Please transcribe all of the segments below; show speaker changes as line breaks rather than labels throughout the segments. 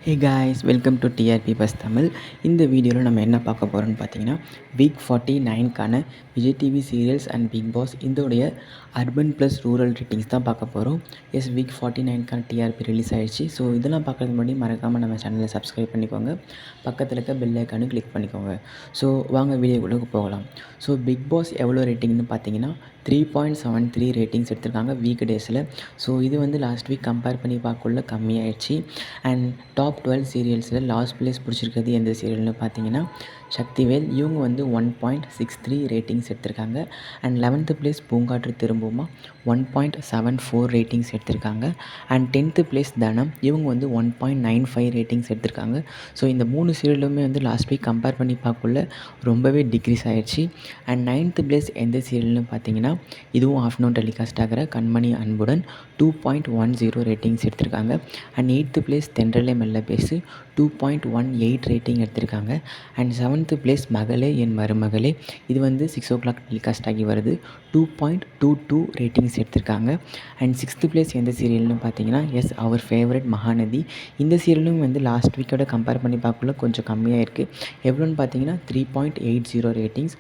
Hey guys, welcome to TRP bus Tamil. இந்த வீடியோவில் நம்ம என்ன பார்க்க போகிறோம்னு பார்த்தீங்கன்னா, வீக் 49க்கான Vijay TV serials and Bigg Boss இதோடைய அர்பன் ப்ளஸ் ரூரல் ரேட்டிங்ஸ் தான் பார்க்க போகிறோம். வீக் 49க்கான டிஆர்பி ரிலீஸ் ஆகிடுச்சு. ஸோ இதெல்லாம் பார்க்கறதுக்கு முன்னாடி மறக்காமல் நம்ம சேனலை சப்ஸ்கிரைப் பண்ணிக்கோங்க. பக்கத்தில் இருக்க பெல் ஐக்கானு கிளிக் பண்ணிக்கோங்க. ஸோ வாங்க வீடியோக்குள்ளே போகலாம். ஸோ பிக் பாஸ் எவ்வளோ ரேட்டிங்னு பார்த்தீங்கன்னா 3.73 ரேட்டிங்ஸ் எடுத்திருக்காங்க வீக் டேஸில். ஸோ இது வந்து லாஸ்ட் வீக் கம்பேர் பண்ணி பார்க்கக்குள்ள கம்மியாயிடுச்சு. அண்ட் டாப் 12 சீரியல்ஸில் லாஸ்ட் ப்ளேஸ் பிடிச்சிருக்கிறது எந்த சீரியல்னு பார்த்தீங்கன்னா சக்திவேல். இவங்க வந்து 1.63 ரேட்டிங்ஸ் எடுத்திருக்காங்க. And 11th place Poongatru திரும்புமா 1.74 ratings எடுத்திருக்காங்க. அண்ட் 10th ப்ளேஸ் தனம் இவங்க வந்து 1.95 ரேட்டிங்ஸ் எடுத்திருக்காங்க. ஸோ இந்த 3 சீரியலுமே வந்து லாஸ்ட் வீக் கம்பேர் பண்ணி பார்க்கக்குள்ள ரொம்பவே டிக்ரீஸ் ஆகிடுச்சு. அண்ட் 9th ப்ளேஸ் எந்த சீரியல்னு பார்த்தீங்கன்னா இதுவும் ஆஃப்டர்நூன் டெலிகாஸ்ட் ஆகிற கண்மணி அன்புடன் 2.10 ரேட்டிங்ஸ் எடுத்திருக்காங்க. அண்ட் 8th ப்ளேஸ் தென்றலே மெல்ல பேசு 2.18 ரேட்டிங் எடுத்திருக்காங்க. அண்ட் 7th ப்ளேஸ் மகளே என் மருமகளே இது வந்து 6 o'clock டெலிகாஸ்ட் ஆகி வருது 2.22 ரேட்டிங்ஸ் எடுத்திருக்காங்க. அண்ட் 6th ப்ளேஸ் எந்த சீரியல்னு பார்த்தீங்கன்னா அவர் ஃபேவரட் மகாநதி. இந்த சீரியலும் வந்து லாஸ்ட் வீக்கோட கம்பேர் பண்ணி பார்க்கக்குள்ள கொஞ்சம் கம்மியாக இருக்குது. எவ்வளோன்னு பார்த்தீங்கன்னா 3.80 ratings.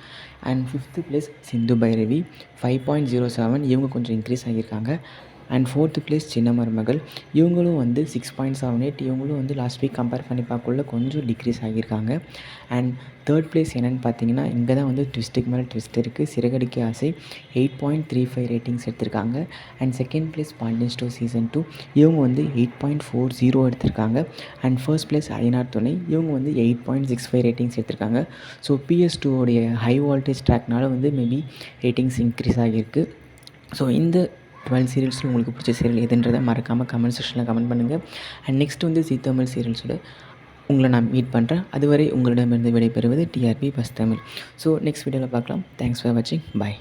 And 5th place Sindhu Bhairavi 5.07 இவங்க கொஞ்சம் இன்க்ரீஸ் ஆகியிருக்காங்க. அண்ட் 4th ப்ளேஸ் சின்ன மருமகள் இவங்களும் வந்து 6.78 இவங்களும் வந்து லாஸ்ட் வீக் கம்பேர் பண்ணி பார்க்கக்குள்ள கொஞ்சம் டிக்ரீஸ் ஆகியிருக்காங்க. அண்ட் 3rd ப்ளேஸ் என்னென்னு பார்த்தீங்கன்னா இங்கே தான் வந்து ட்விஸ்ட்டுக்கு மேலே ட்விஸ்ட் இருக்குது. சிறகடிக்க ஆசை 8.35 ரேட்டிங்ஸ் எடுத்திருக்காங்க. And 2nd place Pandian store season 2 இவங்க வந்து 8.40 எடுத்திருக்காங்க. அண்ட் 1st ப்ளேஸ் ஐநார் துணை இவங்க வந்து 8.65 ரேட்டிங்ஸ் எடுத்திருக்காங்க. ஸோ PS2 உடைய ஹை வோல்டேஜ் ட்ராக்னால வந்து மேபி ரேட்டிங்ஸ் இன்க்ரீஸ் ஆகியிருக்கு. ஸோ இந்த 12 சீரியல்ஸில் உங்களுக்கு பிடிச்ச சீரியல் எதுன்றதை மறக்காமல் கமெண்ட் செக்ஷனில் கமெண்ட் பண்ணுங்கள். அண்ட் நெக்ஸ்ட் வந்து ஜீ தமிழ் சீரியல்ஸோட உங்களை நான் மீட் பண்ணுறேன். அதுவரை உங்களிடமிருந்து விடைபெறுவது TRP bus Tamil. So next வீடியோவில் பார்க்கலாம். தேங்க்ஸ் ஃபார் வாட்சிங். பாய்.